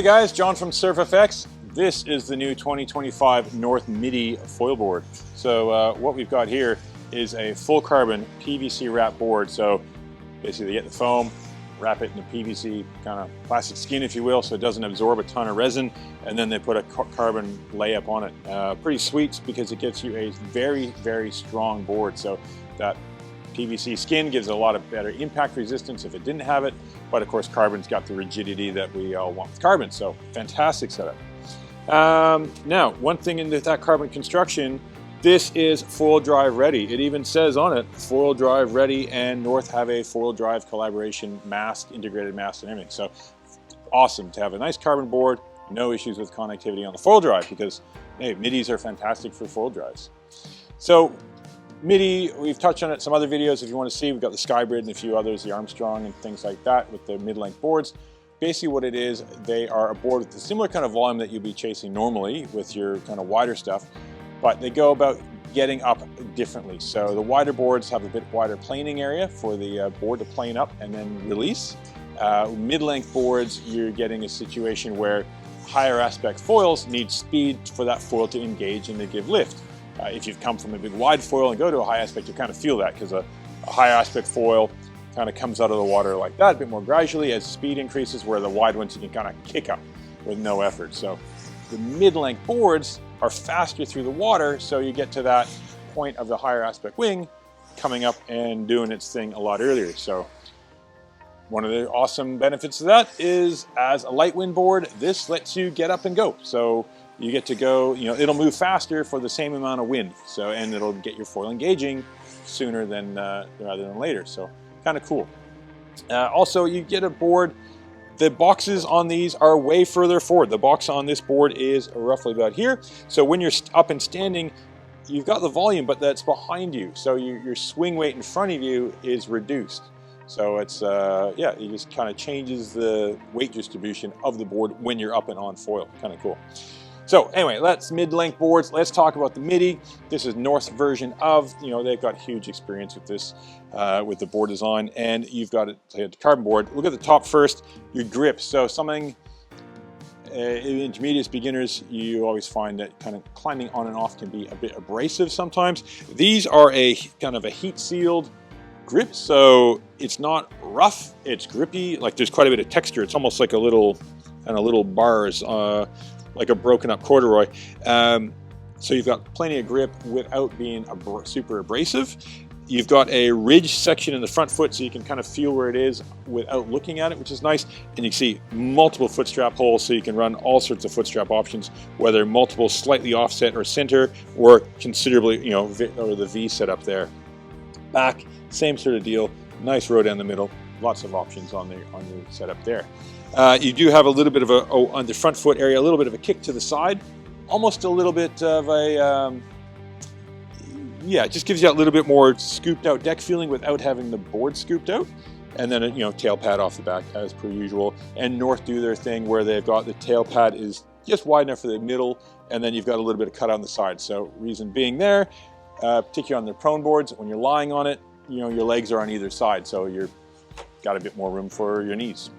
Hey guys, John from SurfFX. This is the new 2025 North Midi foil board. So what we've got here is a full carbon PVC wrap board. So basically they get the foam, wrap it in the PVC kind of plastic skin, if you will, so it doesn't absorb a ton of resin, and then they put a carbon layup on it. Pretty sweet because it gets you a very, very strong board. So that PVC skin gives a lot of better impact resistance if it didn't have it, but of course carbon's got the rigidity that we all want with carbon, so fantastic setup. Now, one thing in that carbon construction, this is foil drive ready. It even says on it, foil drive ready, and North have a foil drive collaboration mast, integrated mast and everything. So awesome to have a nice carbon board, no issues with connectivity on the foil drive because, hey, Midis are fantastic for foil drives. So Midi, we've touched on it, some other videos if you want to see. We've got the Skybrid and a few others, the Armstrong and things like that with the mid-length boards. Basically what it is, they are a board with a similar kind of volume that you'd be chasing normally with your kind of wider stuff, but they go about getting up differently. So the wider boards have a bit wider planing area for the board to plane up and then release. Mid-length boards, you're getting a situation where higher aspect foils need speed for that foil to engage and to give lift. If you've come from a big wide foil and go to a high aspect, you kind of feel that because a high aspect foil kind of comes out of the water like that, a bit more gradually as speed increases, where the wide ones you can kind of kick up with no effort. So the mid-length boards are faster through the water, so you get to that point of the higher aspect wing coming up and doing its thing a lot earlier. So one of the awesome benefits of that is, as a light wind board, this lets you get up and go. So you get to go, you know, it'll move faster for the same amount of wind. So, and it'll get your foil engaging sooner than rather than later. So kind of cool. Also, you get a board, the boxes on these are way further forward. The box on this board is roughly about here. So when you're up and standing, you've got the volume, but that's behind you. So your swing weight in front of you is reduced. So it's, yeah, it just kind of changes the weight distribution of the board when you're up and on foil. Kind of cool. So anyway, that's mid-length boards. Let's talk about the Midi. This is North's version of, you know, they've got huge experience with this, with the board design, and you've got it, the carbon board. Look at the top first, your grip. So something, intermediate beginners, you always find that kind of climbing on and off can be a bit abrasive sometimes. These are a kind of a heat-sealed grip, so it's not rough, it's grippy, like there's quite a bit of texture. It's almost like a little, kind of little bars, like a broken up corduroy. So you've got plenty of grip without being super abrasive. You've got a ridge section in the front foot so you can kind of feel where it is without looking at it, which is nice. And you can see multiple foot strap holes, so you can run all sorts of foot strap options, whether multiple slightly offset or center, or considerably, you know, or the V setup there. Back, same sort of deal. Nice row down the middle. Lots of options on the setup there. You do have a little bit of a, on the front foot area, a little bit of a kick to the side, almost a little bit of a, yeah, it just gives you a little bit more scooped out deck feeling without having the board scooped out. And then, you know, tail pad off the back as per usual. And North do their thing where they've got the tail pad is just wide enough for the middle, and then you've got a little bit of cut on the side. So reason being there, particularly on their prone boards, when you're lying on it, you know, your legs are on either side, so you've got a bit more room for your knees.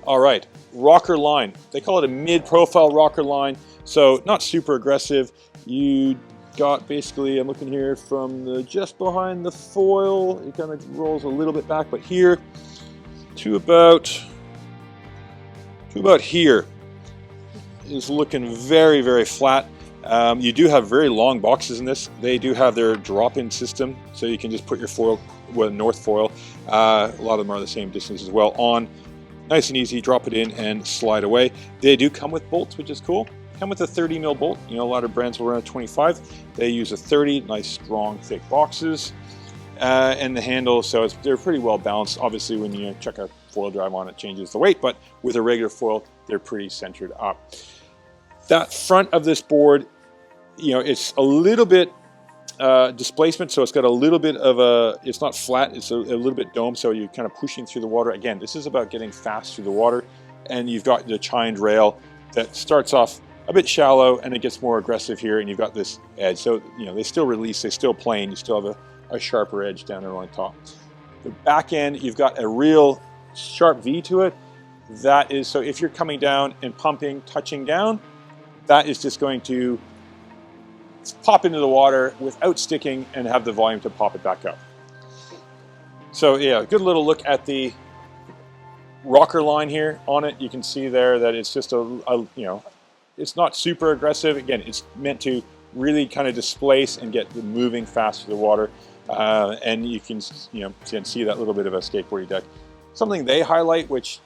All right, rocker line. They call it a mid-profile rocker line, so not super aggressive. You got basically, I'm looking here from the just behind the foil, it kind of rolls a little bit back, but here to about here is looking very, very flat. You do have very long boxes in this. They do have their drop-in system, so you can just put your foil, well, North foil, a lot of them are the same distance as well, on. Nice and easy, drop it in and slide away. They do come with bolts, which is cool. Come with a 30 mil bolt. You know, a lot of brands will run a 25. They use a 30, nice, strong, thick boxes. And the handle, so they're pretty well balanced. Obviously, when you check a foil drive on, it changes the weight, but with a regular foil, they're pretty centered up. That front of this board, you know, it's a little bit displacement, so it's got a little bit of a, it's not flat, it's a little bit domed, so you're kind of pushing through the water. Again, this is about getting fast through the water, and you've got the chined rail that starts off a bit shallow and it gets more aggressive here, and you've got this edge. So, you know, they still release, they still plane, you still have a sharper edge down there on top. The back end, you've got a real sharp V to it. that is, so if you're coming down and pumping, touching down, that is just going to pop into the water without sticking and have the volume to pop it back up. So yeah, a good little look at the rocker line here on it. You can see there that it's just it's not super aggressive. Again, it's meant to really kind of displace and get moving fast through the water. And you can see that little bit of a skateboarding deck. Something they highlight, which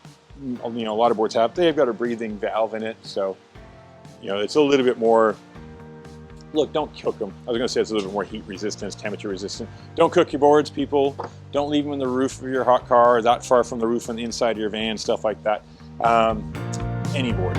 a lot of boards have, they've got a breathing valve in it. So it's a little bit more. Look, don't cook them. I was going to say it's a little bit more heat resistance, temperature resistant. Don't cook your boards, people. Don't leave them in the roof of your hot car, or that far from the roof on the inside of your van, stuff like that. Any board.